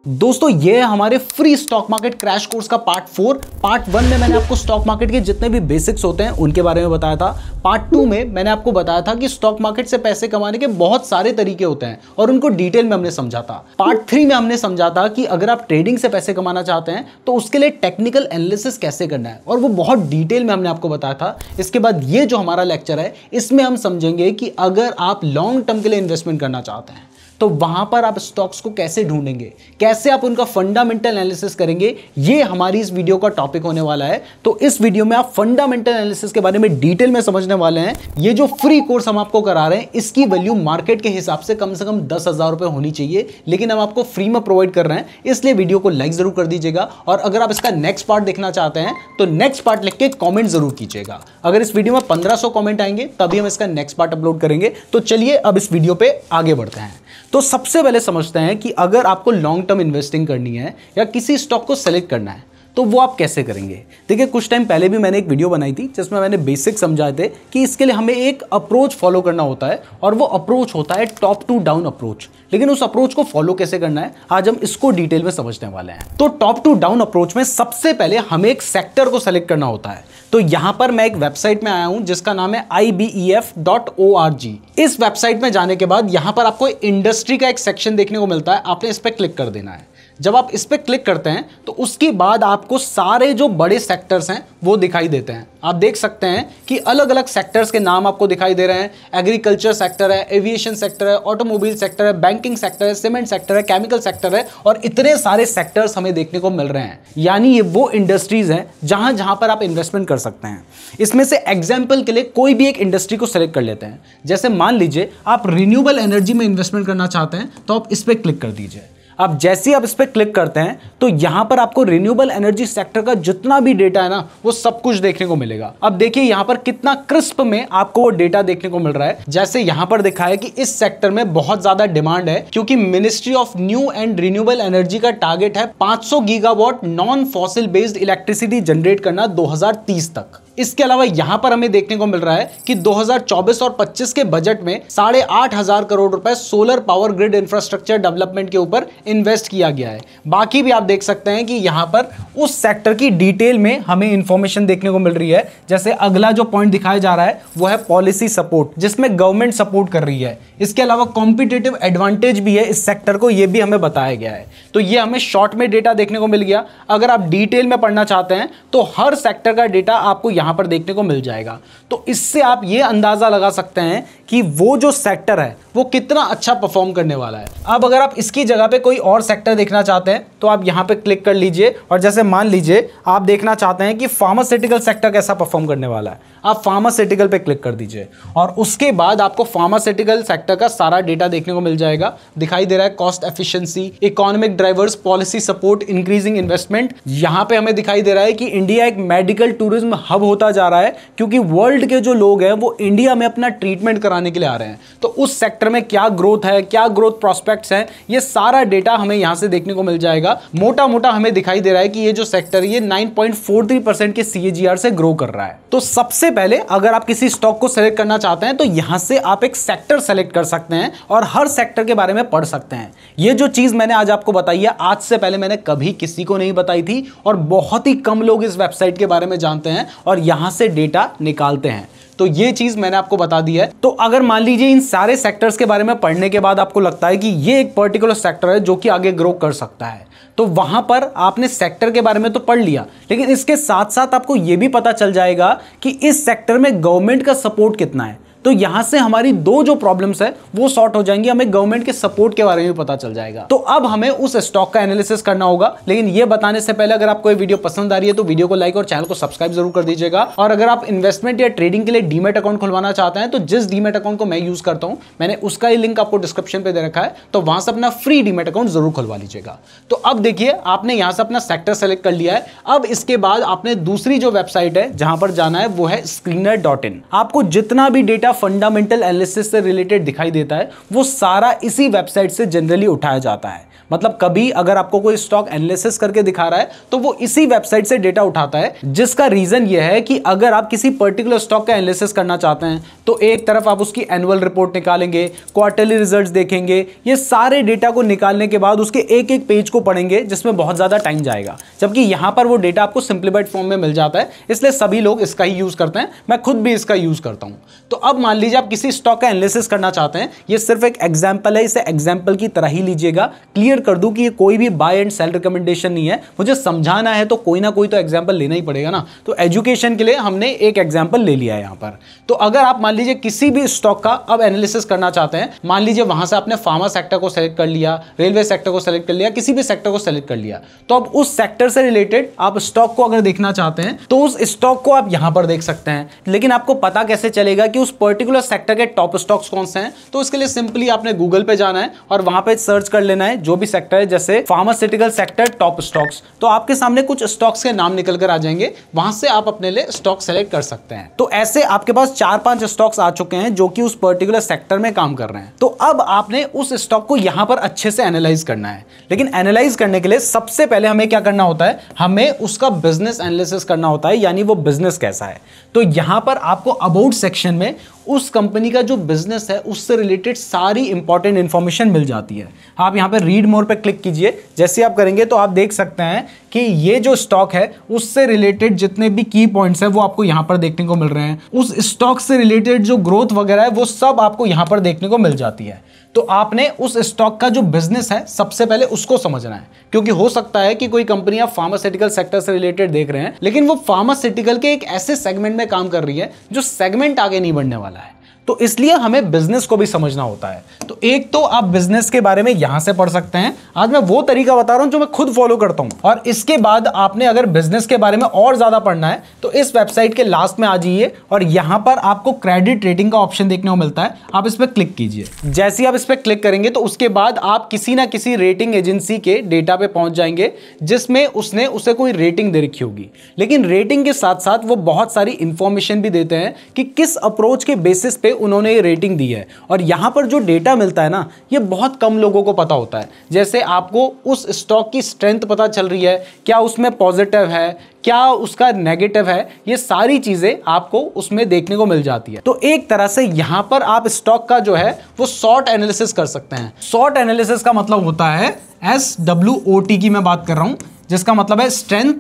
दोस्तों ये है हमारे free stock market crash course का पार्ट 4। पार्ट 1 में मैंने आपको स्टॉक मार्केट के जितने भी बेसिक्स होते हैं उनके बारे में बताया था। पार्ट 2 में मैंने आपको बताया था कि स्टॉक मार्केट से पैसे कमाने के बहुत सारे तरीके होते हैं और उनको डिटेल में हमने समझा था। पार्ट 3 में हमने समझा था कि अगर आप ट्रेडिंग से पैसे कमाना चाहते हैं तो उसके लिए टेक्निकल एनालिसिस कैसे करना है और वो बहुत डिटेल में हमने आपको बताया था। इसके बाद ये जो हमारा लेक्चर है इसमें हम समझेंगे कि अगर आप लॉन्ग टर्म के लिए इन्वेस्टमेंट करना चाहते हैं तो वहां पर आप स्टॉक्स को कैसे ढूंढेंगे, कैसे आप उनका फंडामेंटल एनालिसिस करेंगे, ये हमारी इस वीडियो का टॉपिक होने वाला है। तो इस वीडियो में आप फंडामेंटल एनालिसिस के बारे में डिटेल में समझने वाले हैं। ये जो फ्री कोर्स हम आपको करा रहे हैं इसकी वैल्यू मार्केट के हिसाब से कम 10,000 रुपए होनी चाहिए, लेकिन हम आपको फ्री में प्रोवाइड कर रहे हैं, इसलिए वीडियो को लाइक जरूर कर दीजिएगा। और अगर आप इसका नेक्स्ट पार्ट देखना चाहते हैं तो नेक्स्ट पार्ट लिख के कॉमेंट जरूर कीजिएगा। अगर इस वीडियो में 1500 कॉमेंट आएंगे तभी हम इसका नेक्स्ट पार्ट अपलोड करेंगे। तो चलिए अब इस वीडियो पे आगे बढ़ते हैं। तो सबसे पहले समझते हैं कि अगर आपको लॉन्ग टर्म इन्वेस्टिंग करनी है या किसी स्टॉक को सेलेक्ट करना है तो वो आप कैसे करेंगे। देखिए कुछ टाइम पहले भी मैंने एक वीडियो बनाई थी जिसमें मैंने बेसिक समझाए थे कि इसके लिए हमें एक अप्रोच फॉलो करना होता है और वो अप्रोच होता है टॉप टू डाउन अप्रोच। लेकिन उस अप्रोच को फॉलो कैसे करना है आज हम इसको डिटेल में समझने वाले हैं। तो टॉप टू डाउन अप्रोच में सबसे पहले हमें एक सेक्टर को सेलेक्ट करना होता है। तो यहां पर मैं एक वेबसाइट में आया हूं जिसका नाम है ibef.org। इस वेबसाइट में जाने के बाद यहां पर आपको इंडस्ट्री का एक सेक्शन देखने को मिलता है, आपने इस पर क्लिक कर देना है। जब आप इस पर क्लिक करते हैं तो उसके बाद आपको सारे जो बड़े सेक्टर्स हैं वो दिखाई देते हैं। आप देख सकते हैं कि अलग अलग सेक्टर्स के नाम आपको दिखाई दे रहे हैं। एग्रीकल्चर सेक्टर है, एविएशन सेक्टर है, ऑटोमोबाइल सेक्टर है, बैंकिंग सेक्टर है, सीमेंट सेक्टर है, केमिकल सेक्टर है और इतने सारे सेक्टर्स हमें देखने को मिल रहे हैं। यानी ये वो इंडस्ट्रीज हैं जहां जहां पर आप इन्वेस्टमेंट कर सकते हैं। इसमें से एग्जाम्पल के लिए कोई भी एक इंडस्ट्री को सेलेक्ट कर लेते हैं। जैसे मान लीजिए आप रिन्यूएबल एनर्जी में इन्वेस्टमेंट करना चाहते हैं तो आप इस पर क्लिक कर दीजिए। अब जैसे ही आप इस पर क्लिक करते हैं तो यहां पर आपको रिन्यूएबल एनर्जी सेक्टर का जितना भी डेटा है ना वो सब कुछ देखने को मिलेगा। अब देखिए यहां पर कितना क्रिस्प में आपको वो डेटा देखने को मिल रहा है। जैसे यहां पर दिखा है कि इस सेक्टर में बहुत ज्यादा डिमांड है क्योंकि ministry of new and renewable energy का टारगेट है 500 gigawatt non fossil based electricity generate करना 2030 तक। इसके अलावा यहां पर हमें देखने को मिल रहा है कि 2024 और 25 के बजट में 8,500 करोड़ रुपए solar power grid infrastructure development के ऊपर इन्वेस्ट किया गया है। बाकी भी आप देख सकते हैं कि यहां पर उस सेक्टर की डिटेल में हमें इंफॉर्मेशन देखने को मिल रही है। जैसे अगला जो पॉइंट दिखाया जा रहा है वो है पॉलिसी सपोर्ट, जिसमें गवर्नमेंट सपोर्ट कर रही है। इसके अलावा कॉम्पिटिटिव एडवांटेज भी है इस सेक्टर को, ये भी हमें बताया गया है। तो ये हमें शॉर्ट में डेटा देखने को मिल गया। अगर आप डिटेल में पढ़ना चाहते हैं तो हर सेक्टर का डेटा आपको यहां पर देखने को मिल जाएगा। तो इससे आप ये अंदाजा लगा सकते हैं कि वो जो सेक्टर है वो कितना अच्छा परफॉर्म करने वाला है। अब अगर आप इसकी जगह पे कोई और सेक्टर देखना चाहते हैं तो आप यहां पे क्लिक कर लीजिए और जैसे मान लीजिए आप देखना चाहते हैं कि फार्मास्यूटिकल सेक्टर कैसा परफॉर्म करने वाला है, आप फार्मास्यूटिकल पे क्लिक कर दीजिए और उसके बाद आपको फार्मास्यूटिकल सेक्टर का सारा डेटा देखने को मिल जाएगा। दिखाई दे रहा है cost efficiency, economic drivers, policy support, increasing investment. यहां पे हमें दिखाई दे रहा है कि इंडिया एक मेडिकल टूरिज्म हब होता जा रहा है क्योंकि वर्ल्ड के जो लोग हैं वो इंडिया में अपना ट्रीटमेंट कराने के लिए आ रहे हैं। तो उस सेक्टर में क्या ग्रोथ है, क्या ग्रोथ प्रोस्पेक्ट्स हैं, ये सारा डेटा हमें यहां से देखने को मिल जाएगा। मोटा मोटा हमें दिखाई दे रहा है कि ये जो सेक्टर है ये 9.43% के CAGR से ग्रो कर रहा है। तो सबसे पहले अगर आप किसी स्टॉक को सेलेक्ट करना चाहते हैं तो यहां से आप एक सेक्टर सेलेक्ट कर सकते हैं और हर सेक्टर के बारे में पढ़ सकते हैं। ये जो चीज मैंने आज आपको बताई है आज से पहले मैंने कभी किसी को नहीं बताई थी और बहुत ही कम लोग इस वेबसाइट के बारे में जानते हैं और यहां से डेटा निकालते हैं। तो ये चीज मैंने आपको बता दी है। तो अगर मान लीजिए इन सारे सेक्टर्स के बारे में पढ़ने के बाद आपको लगता है कि ये एक पर्टिकुलर सेक्टर है जो कि आगे ग्रो कर सकता है, तो वहां पर आपने सेक्टर के बारे में तो पढ़ लिया, लेकिन इसके साथ साथ आपको यह भी पता चल जाएगा कि इस सेक्टर में गवर्नमेंट का सपोर्ट कितना है। तो यहां से हमारी दो जो प्रॉब्लम्स है वो सॉर्ट हो जाएंगी, हमें गवर्नमेंट के सपोर्ट के बारे में भी पता चल जाएगा। तो अब हमें उस स्टॉक का एनालिसिस करना होगा, लेकिन ये बताने से पहले अगर आपको ये वीडियो पसंद आ रही है तो वीडियो को लाइक और चैनल को सब्सक्राइब जरूर कर दीजिएगा। और अगर आप इन्वेस्टमेंट या ट्रेडिंग के लिए डीमैट अकाउंट खुलवाना चाहते हैं तो जिस डीमैट अकाउंट को मैं यूज करता हूं मैंने उसका ही लिंक आपको डिस्क्रिप्शन पे दे रखा है, तो वहां से अपना फ्री डीमैट अकाउंट जरूर खुलवा लीजिएगा। तो अब देखिए आपने यहां से अपना सेक्टर सेलेक्ट कर लिया है। अब इसके बाद आपने दूसरी जो वेबसाइट है जहां पर जाना है वो है screener.in। आपको जितना भी डेटा डेटा फंडामेंटल एनालिसिस से रिलेटेड दिखाई देता है वो सारा इसी वेबसाइट से जनरली उठाया जाता है। मतलब कभी अगर आपको कोई स्टॉक एनालिसिस करके दिखा रहा है तो वो इसी वेबसाइट से डेटा उठाता है, जिसका रीजन ये है कि अगर आप किसी पर्टिकुलर स्टॉक का एनालिसिस करना चाहते हैं तो एक तरफ आप उसकी एनुअल रिपोर्ट निकालेंगे, क्वार्टरली रिजल्ट्स देखेंगे, ये सारे डेटा को निकालने के बाद उसके एक एक पेज को पढ़ेंगे जिसमें बहुत ज्यादा टाइम जाएगा, जबकि यहां पर वो डेटा आपको सिंप्लीफाइड फॉर्म में मिल जाता है, इसलिए सभी लोग इसका ही यूज करते हैं, मैं खुद भी इसका यूज करता हूं। तो अब मान लीजिए आप किसी स्टॉक का एनालिसिस करना चाहते हैं, ये सिर्फ एक एग्जाम्पल है, इसे एग्जाम्पल की तरह ही लीजिएगा। क्लियर कर दूं कि ये कोई भी बाय एंड सेल रिकमेंडेशन नहीं है, मुझे समझाना है तो कोई ना कोई तो एग्जाम्पल लेना ही पड़ेगा ना, तो एजुकेशन के लिए हमने एक एग्जाम्पल ले लिया है यहां पर। तो अगर आप मान लीजिए किसी भी स्टॉक का अब एनालिसिस करना चाहते हैं, मान लीजिए वहां से आपने फार्मा सेक्टर को सेलेक्ट कर लिया, रेलवे सेक्टर को सेलेक्ट कर लिया, किसी भी सेक्टर को सेलेक्ट कर लिया, तो अब उस सेक्टर से रिलेटेड आप स्टॉक को अगर देखना चाहते हैं तो उस स्टॉक को आप यहां पर देख सकते हैं। लेकिन आपको पता कैसे चलेगा कि उस पर्टिकुलर सेक्टर के टॉप स्टॉक्स कौन से हैं? तो इसके लिए सिंपली आपने गूगल पे जाना है और वहां पे सर्च कर लेना है जो भी सेक्टर है, जैसे फार्मास्यूटिकल सेक्टर टॉप स्टॉक्स, तो आपके सामने कुछ स्टॉक्स के नाम निकल कर आ जाएंगे, वहां से आप अपने लिए स्टॉक सेलेक्ट कर सकते हैं। तो ऐसे आपके पास 4-5 स्टॉक्स आ चुके हैं जो कि उस पर्टिकुलर सेक्टर में काम कर रहे हैं। तो अब आपने उस स्टॉक को यहां पर अच्छे से एनालाइज करना है, लेकिन एनालाइज करने के लिए सबसे पहले हमें क्या करना होता है, हमें उसका बिजनेस एनालिसिस करना होता है, यानी वो बिजनेस कैसा है। तो यहां पर आपको अबाउट सेक्शन में उस कंपनी का जो बिजनेस है उससे रिलेटेड सारी इंपॉर्टेंट इंफॉर्मेशन मिल जाती है। आप यहां पे रीड मोर पे क्लिक कीजिए, जैसे आप करेंगे तो आप देख सकते हैं कि ये जो स्टॉक है उससे रिलेटेड जितने भी की पॉइंट्स है वो आपको यहां पर देखने को मिल रहे हैं। उस स्टॉक से रिलेटेड जो ग्रोथ वगैरह है वो सब आपको यहां पर देखने को मिल जाती है। तो आपने उस स्टॉक का जो बिजनेस है सबसे पहले उसको समझना है, क्योंकि हो सकता है कि कोई कंपनी आप फार्मास्यूटिकल सेक्टर से रिलेटेड देख रहे हैं, लेकिन वो फार्मास्यूटिकल के एक ऐसे सेगमेंट में काम कर रही है जो सेगमेंट आगे नहीं बढ़ने वाला है। तो इसलिए हमें बिजनेस को भी समझना होता है। तो एक तो आप बिजनेस के बारे में यहां से पढ़ सकते हैं, आज मैं वो तरीका बता रहा हूं जो मैं खुद फॉलो करता हूं। और इसके बाद आपने अगर बिजनेस के बारे में और ज्यादा पढ़ना है तो इस वेबसाइट के लास्ट में आ जाइए और यहां पर आपको क्रेडिट रेटिंग का ऑप्शन देखने को मिलता है, आप इस पर क्लिक कीजिए। जैसे ही आप इस पर क्लिक करेंगे तो उसके बाद आप किसी ना किसी रेटिंग एजेंसी के डेटा पे पहुंच जाएंगे जिसमें उसने उसे कोई रेटिंग दे रखी होगी। लेकिन रेटिंग के साथ साथ वो बहुत सारी इंफॉर्मेशन भी देते हैं कि किस अप्रोच के बेसिस पे उन्होंने ये रेटिंग दी है। और यहां पर जो डेटा मिलता है ना, ये बहुत कम लोगों को पता होता है। जैसे आपको उस स्टॉक की स्ट्रेंथ पता चल रही है, क्या उसमें पॉजिटिव है, क्या उसका नेगेटिव है, ये सारी चीजें आपको उसमें देखने को मिल जाती है। तो एक तरह से यहां पर आप स्टॉक का जो है वो शॉर्ट एनालिसिस कर सकते हैं। शॉर्ट एनालिसिस का मतलब होता है SWOT की मैं बात कर रहा हूं, जिसका मतलब है strength,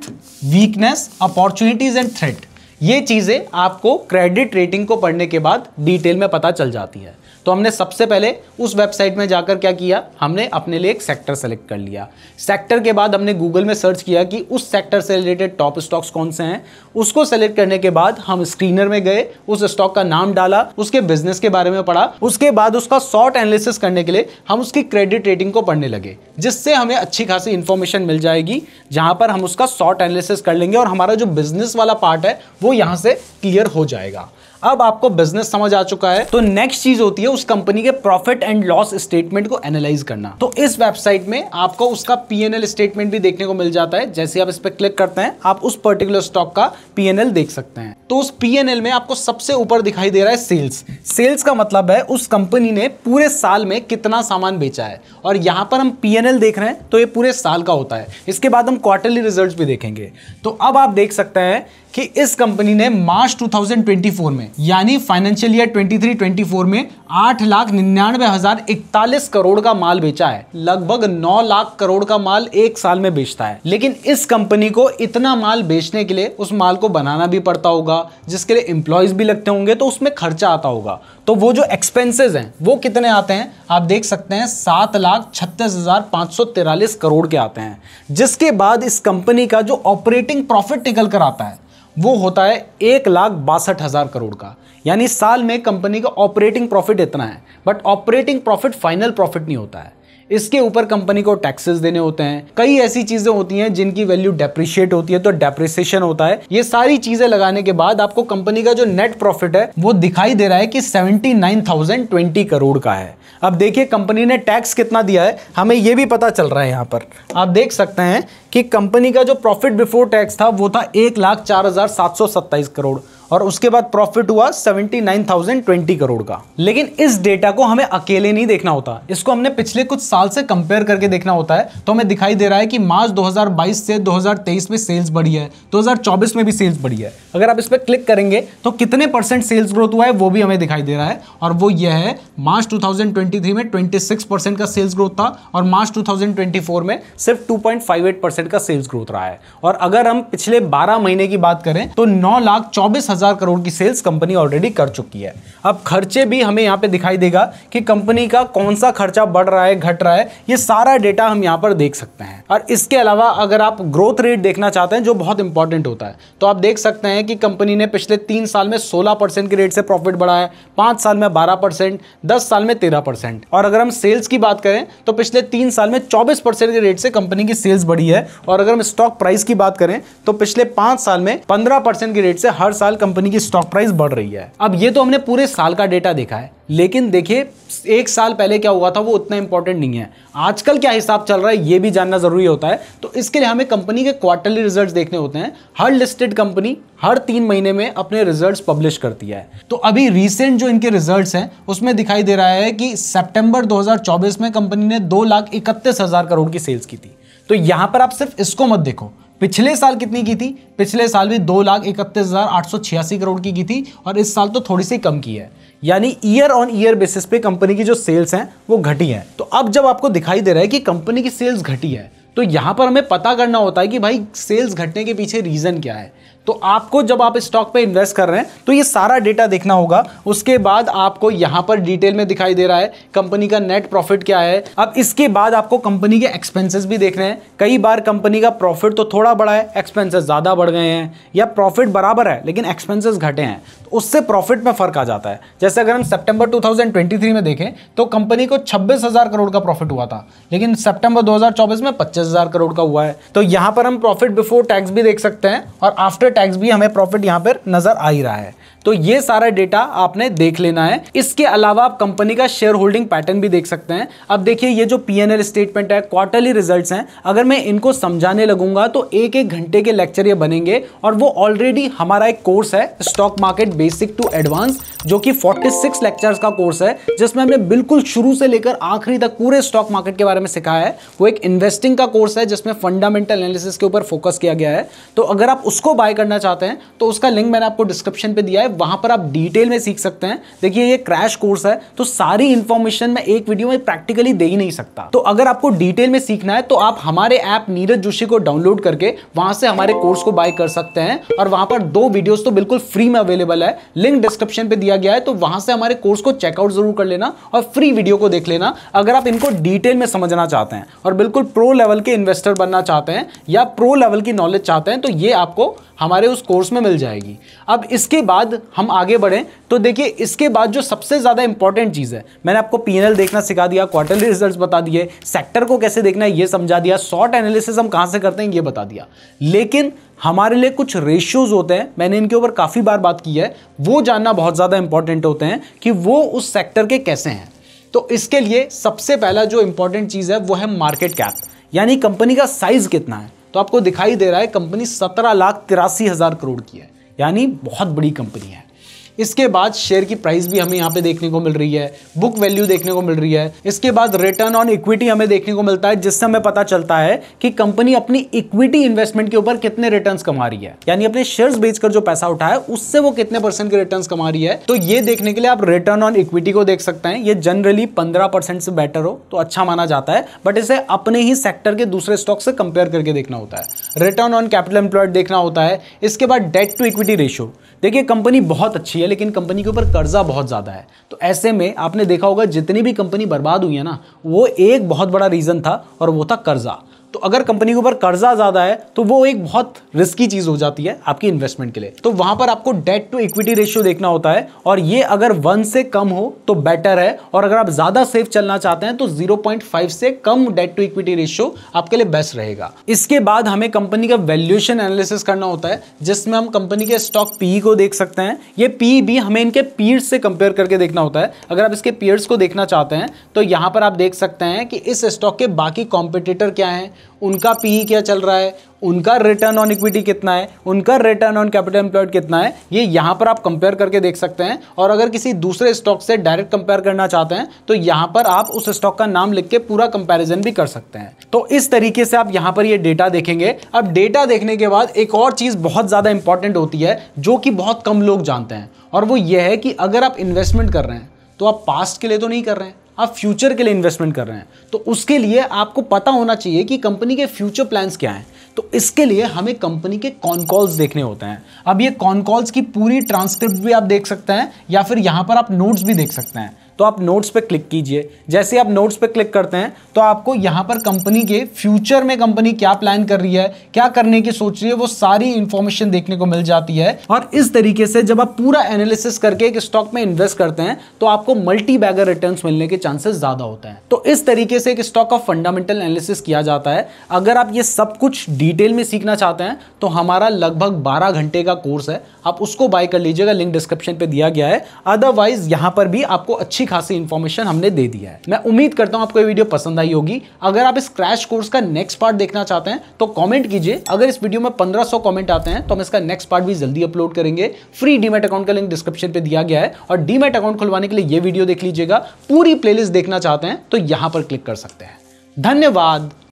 weakness, opportunities and threat. ये चीजें आपको क्रेडिट रेटिंग को पढ़ने के बाद डिटेल में पता चल जाती है। तो हमने सबसे पहले उस वेबसाइट में जाकर क्या किया, हमने अपने लिए एक सेक्टर सेलेक्ट कर लिया। सेक्टर के बाद हमने गूगल में सर्च किया कि उस सेक्टर से रिलेटेड टॉप स्टॉक्स कौन से हैं। उसको सेलेक्ट करने के बाद हम स्क्रीनर में गए, उस स्टॉक का नाम डाला, उसके बिजनेस के बारे में पढ़ा। उसके बाद उसका शॉर्ट एनालिसिस करने के लिए हम उसकी क्रेडिट रेटिंग को पढ़ने लगे, जिससे हमें अच्छी खासी इंफॉर्मेशन मिल जाएगी, जहां पर हम उसका शॉर्ट एनालिसिस कर लेंगे और हमारा जो बिजनेस वाला पार्ट है वो यहां से क्लियर हो जाएगा। अब आपको बिजनेस समझ आ चुका है, तो नेक्स्ट चीज होती है उस कंपनी के प्रॉफिट एंड लॉस स्टेटमेंट को एनालाइज करना। तो इस वेबसाइट में आपको उसका P&L स्टेटमेंट भी देखने को मिल जाता है। जैसे आप इस पर क्लिक करते हैं आप उस पर्टिकुलर स्टॉक का P&L देख सकते हैं। तो उस P&L में आपको सबसे ऊपर दिखाई दे रहा है सेल्स। सेल्स का मतलब है उस कंपनी ने पूरे साल में कितना सामान बेचा है, और यहां पर हम P&L देख रहे हैं तो ये पूरे साल का होता है। इसके बाद हम क्वार्टरली रिजल्ट्स भी देखेंगे। तो अब आप देख सकते हैं कि इस कंपनी ने मार्च 2024 में, यानी फाइनेंशियल ईयर 23-24 में 8,99,041 करोड़ का माल बेचा है। लगभग 9 लाख करोड़ का माल एक साल में बेचता है। लेकिन इस कंपनी को इतना माल बेचने के लिए उस माल को बनाना भी पड़ता होगा, जिसके लिए एम्प्लॉयज भी लगते होंगे, तो उसमें खर्चा आता होगा। तो वो जो एक्सपेंसेस हैं वो कितने आते हैं, आप देख सकते हैं 7,36,543 करोड़ के आते हैं। जिसके बाद इस कंपनी का जो ऑपरेटिंग प्रॉफिट निकल कर आता है वो होता है 1,62,000 करोड़ का। यानी साल में कंपनी का ऑपरेटिंग प्रॉफिट इतना है, but operating profit final profit नहीं होता है। इसके ऊपर कंपनी को टैक्सेस देने होते हैं, कई ऐसी चीजें होती हैं जिनकी वैल्यू डेप्रिशिएट होती है, तो डेप्रिसिएशन होता है। ये सारी चीजें लगाने के बाद आपको कंपनी का जो नेट प्रॉफिट है वो दिखाई दे रहा है कि 79,020 करोड़ का है। अब देखिए कंपनी ने टैक्स कितना दिया है, हमें यह भी पता चल रहा है। यहां पर आप देख सकते हैं कि कंपनी का जो प्रॉफिट बिफोर टैक्स था वो था 1,04,727 करोड़, और उसके बाद प्रॉफिट हुआ 79,020 करोड़ का। लेकिन इस डेटा को हमें अकेले नहीं देखना होता, इसको हमने पिछले कुछ साल से कंपेयर करके देखना होता है। तो हमें दिखाई दे रहा है कि मार्च 2022 से 2023 में सेल्स बढ़ी है, 2024 में भी सेल्स बढ़ी है। अगर आप इस पर क्लिक करेंगे तो कितने % सेल्स ग्रोथ हुआ है वो भी हमें दिखाई दे रहा है, और वो यह है मार्च 2023 में 26% का सेल्स ग्रोथ था और मार्च 2024 में सिर्फ 2.58% का सेल्स ग्रोथ रहा है। और अगर हम पिछले 12 महीने की बात करें तो 9,24,000 करोड़ की सेल्स कंपनी ऑलरेडी कर चुकी है। अब खर्चे भी हमें यहां पे दिखाई देगा कि कंपनी का कौन सा खर्चा बढ़ रहा है, घट रहा है, ये सारा डेटा हम यहां पर देख सकते हैं। और इसके अलावा अगर आप ग्रोथ रेट देखना चाहते हैं जो बहुत इंपॉर्टेंट होता है, तो आप देख सकते हैं कि कंपनी ने पिछले 3 साल में 16% के रेट से प्रॉफिट बढ़ा है, 5 साल में 12%, 10 साल में 13%। और अगर हम सेल्स की बात करें तो पिछले 3 साल में 24% के रेट से कंपनी की सेल्स बढ़ी है। और अगर हम स्टॉक प्राइस की बात करें तो पिछले 5 साल में 15% के रेट से हर साल कंपनी की स्टॉक प्राइस बढ़ रही है। अब ये तो हमने पूरे साल का डेटा देखा है, लेकिन देखिए 1 साल पहले क्या हुआ था वो उतना इंपॉर्टेंट नहीं है। आजकल क्या हिसाब चल रहा है ये भी जानना जरूरी होता है। तो इसके लिए हमें कंपनी के क्वार्टरली रिजल्ट्स देखने होते हैं। हर लिस्टेड कंपनी हर 3 महीने में अपने रिजल्ट्स पब्लिश करती है। तो अभी रिसेंट जो इनके रिजल्ट्स हैं उसमें दिखाई दे रहा है कि सितंबर 2024 में कंपनी ने 2,31,000 करोड़ की सेल्स की थी। तो यहां पर आप सिर्फ इसको मत देखो, पिछले साल कितनी की थी, पिछले साल भी 2,31,886 करोड़ की थी और इस साल तो थोड़ी सी कम की है। यानी ईयर ऑन ईयर बेसिस पे कंपनी की जो सेल्स हैं वो घटी हैं। तो अब जब आपको दिखाई दे रहा है कि कंपनी की सेल्स घटी है तो यहां पर हमें पता करना होता है कि भाई सेल्स घटने के पीछे रीजन क्या है। तो आपको जब आप स्टॉक पे इन्वेस्ट कर रहे हैं तो ये सारा डेटा देखना होगा। उसके बाद आपको यहां पर डिटेल में दिखाई दे रहा है कंपनी का नेट प्रॉफिट क्या है। अब इसके बाद आपको कंपनी के एक्सपेंसेस भी देखने हैं। कई बार कंपनी का प्रॉफिट तो थोड़ा बढ़ा है, एक्सपेंसेस ज्यादा बढ़ गए हैं, या प्रॉफिट बराबर है लेकिन एक्सपेंसेस घटे हैं, तो उससे प्रॉफिट में फर्क आ जाता है। जैसे अगर हम सितंबर 2023 में देखें तो कंपनी को 26,000 करोड़ का प्रॉफिट हुआ था, लेकिन सितंबर 2024 में 25,000 करोड़ का हुआ है। तो यहां पर हम प्रॉफिट बिफोर टैक्स भी देख सकते हैं और आफ्टर टैक्स भी हमें प्रॉफिट यहां पर नजर आ ही रहा है। तो ये सारा डेटा आपने देख लेना है। इसके अलावा आप कंपनी का शेयर होल्डिंग पैटर्न भी देख सकते हैं। अब देखिए ये जो P&L स्टेटमेंट है, क्वार्टरली रिजल्ट्स हैं, अगर मैं इनको समझाने लगूंगा तो 1-1 घंटे के लेक्चर ये बनेंगे। और वो ऑलरेडी हमारा एक कोर्स है stock market basic to advance, जो कि 46 लेक्चर्स का कोर्स है, जिसमें हमने बिल्कुल शुरू से लेकर आखिरी तक पूरे स्टॉक मार्केट के बारे में सिखाया है। वो एक इन्वेस्टिंग का कोर्स है जिसमें फंडामेंटल एनालिसिस के ऊपर फोकस किया गया है। तो अगर आप उसको बाय करना चाहते हैं तो उसका लिंक मैंने आपको डिस्क्रिप्शन पे दिया है, वहां पर आप डिटेल में सीख सकते हैं। देखिए ये क्रैश कोर्स है तो सारी इंफॉर्मेशन मैं एक वीडियो में प्रैक्टिकली दे ही नहीं सकता। तो अगर आपको डिटेल में सीखना है तो आप हमारे ऐप नीरज जोशी को डाउनलोड करके वहां से हमारे कोर्स को बाय कर सकते हैं। और वहां पर 2 वीडियोस तो बिल्कुल फ्री में अवेलेबल है, लिंक डिस्क्रिप्शन पे दिया गया है। तो वहां से हमारे कोर्स को चेकआउट जरूर कर लेना और फ्री वीडियो को देख लेना अगर आप इनको डिटेल में समझना चाहते हैं और बिल्कुल प्रो लेवल के इन्वेस्टर बनना चाहते हैं या प्रो लेवल की नॉलेज चाहते हैं, तो ये आपको हमारे उस कोर्स में मिल जाएगी। अब इसके बाद हम आगे बढ़ें तो देखिए इसके बाद जो सबसे ज्यादा इंपॉर्टेंट चीज है, मैंने आपको P&L देखना सिखा दिया, क्वार्टरली रिजल्ट्स बता दिए, सेक्टर को कैसे देखना है ये समझा दिया, शॉर्ट एनालिसिस हम कहां से करते हैं ये बता दिया। लेकिन हमारे लिए कुछ रेशियोज होते हैं, मैंने इनके ऊपर काफी बार बात की है, वो जानना बहुत ज्यादा इंपॉर्टेंट होते हैं कि वो उस सेक्टर के कैसे हैं। तो इसके लिए सबसे पहला जो इंपॉर्टेंट चीज है वो है मार्केट कैप, यानी कंपनी का साइज कितना है। तो आपको दिखाई दे रहा है कंपनी 17,83,000 करोड़ की है, यानी बहुत बड़ी कंपनी है। इसके बाद शेयर की प्राइस भी हमें यहाँ पे देखने को मिल रही है, बुक वैल्यू देखने को मिल रही है। इसके बाद रिटर्न ऑन इक्विटी हमें देखने को मिलता है, जिससे हमें पता चलता है कि कंपनी अपनी इक्विटी इन्वेस्टमेंट के ऊपर कितने रिटर्न्स कमा रही है, यानी अपने शेयर्स बेचकर जो पैसा उठाया उससे वो कितने % के रिटर्न्स कमा रही है। तो ये देखने के लिए आप रिटर्न ऑन इक्विटी को देख सकते हैं। ये जनरली 15% से बेटर हो तो अच्छा माना जाता है, बट इसे अपने ही सेक्टर के दूसरे स्टॉक से कंपेयर करके देखना होता है। रिटर्न ऑन कैपिटल एम्प्लॉयड देखना होता है। इसके बाद डेट टू इक्विटी रेशियो, देखिए कंपनी बहुत अच्छी है लेकिन कंपनी के ऊपर कर्जा बहुत ज्यादा है। तो ऐसे में आपने देखा होगा जितनी भी कंपनी बर्बाद हुई है ना, वो एक बहुत बड़ा रीजन था और वो था कर्जा। तो अगर कंपनी के ऊपर कर्जा ज्यादा है तो वो एक बहुत रिस्की चीज हो जाती है आपकी इन्वेस्टमेंट के लिए। तो वहां पर आपको डेट टू इक्विटी रेशियो देखना होता है और ये अगर 1 से कम हो तो बेटर है, और अगर आप ज्यादा सेफ चलना चाहते हैं तो 0.5 से कम डेट टू इक्विटी रेशियो आपके लिए बेस्ट रहेगा। इसके बाद हमें कंपनी का वैल्यूएशन एनालिसिस करना होता है, जिसमें हम कंपनी के स्टॉक पीई को देख सकते हैं। ये पीई भी हमें इनके पीयर्स से कंपेयर करके देखना होता है। अगर आप इसके पीयर्स को देखना चाहते हैं तो यहां पर आप देख सकते हैं कि इस स्टॉक के बाकी कॉम्पिटिटर क्या है, उनका पीई क्या चल रहा है, उनका रिटर्न ऑन इक्विटी कितना है, उनका रिटर्न ऑन कैपिटल एम्प्लॉयड कितना है, ये यहां पर आप कंपेयर करके देख सकते हैं। और अगर किसी दूसरे स्टॉक से डायरेक्ट कंपेयर करना चाहते हैं तो यहां पर आप उस स्टॉक का नाम लिख के पूरा कंपैरिजन भी कर सकते हैं। तो इस तरीके से आप यहां पर ये डेटा देखेंगे। अब डेटा देखने के बाद एक और चीज बहुत ज्यादा इंपॉर्टेंट होती है जो कि बहुत कम लोग जानते हैं, और वो ये है कि अगर आप इन्वेस्टमेंट कर रहे हैं तो आप पास्ट के लिए तो नहीं कर रहे हैं, आप फ्यूचर के लिए इन्वेस्टमेंट कर रहे हैं। तो उसके लिए आपको पता होना चाहिए कि कंपनी के फ्यूचर प्लान्स क्या हैं। तो इसके लिए हमें कंपनी के कॉन कॉल्स देखने होते हैं। अब ये कॉन कॉल्स की पूरी ट्रांसक्रिप्ट भी आप देख सकते हैं, या फिर यहां पर आप नोट्स भी देख सकते हैं। तो आप नोट्स पे क्लिक कीजिए। जैसे आप नोट्स पे क्लिक करते हैं तो आपको यहां पर कंपनी के फ्यूचर में कंपनी क्या प्लान कर रही है, क्या करने की सोच रही है, वो सारी इंफॉर्मेशन देखने को मिल जाती है। और इस तरीके से जब आप पूरा एनालिसिस करके एक स्टॉक में इन्वेस्ट करते हैं तो आपको मल्टी बैगर रिटर्न्स मिलने के चांसेस ज्यादा होते हैं। तो इस तरीके से एक स्टॉक का फंडामेंटल एनालिसिस किया जाता है। अगर आप ये सब कुछ डिटेल में सीखना चाहते हैं तो हमारा लगभग 12 घंटे का कोर्स है, आप उसको बाय कर लीजिएगा, लिंक डिस्क्रिप्शन पे दिया गया है। अदरवाइज यहां पर भी आपको अच्छी खासी इंफॉर्मेशन हमने दे दिया है। मैं उम्मीद करता हूं आपको ये वीडियो पसंद आई होगी। अगर आप इस क्रैश कोर्स का नेक्स्ट पार्ट देखना चाहते हैं तो कमेंट कीजिए। अगर इस वीडियो में 1500 कमेंट आते हैं तो हम इसका नेक्स्ट पार्ट भी जल्दी अपलोड करेंगे। फ्री डीमैट अकाउंट का लिंक डिस्क्रिप्शन पे दिया गया है, और डीमैट अकाउंट खुलवाने के लिए ये वीडियो देख लीजिएगा। पूरी प्लेलिस्ट देखना चाहते हैं तो यहां पर क्लिक कर सकते हैं। धन्यवाद।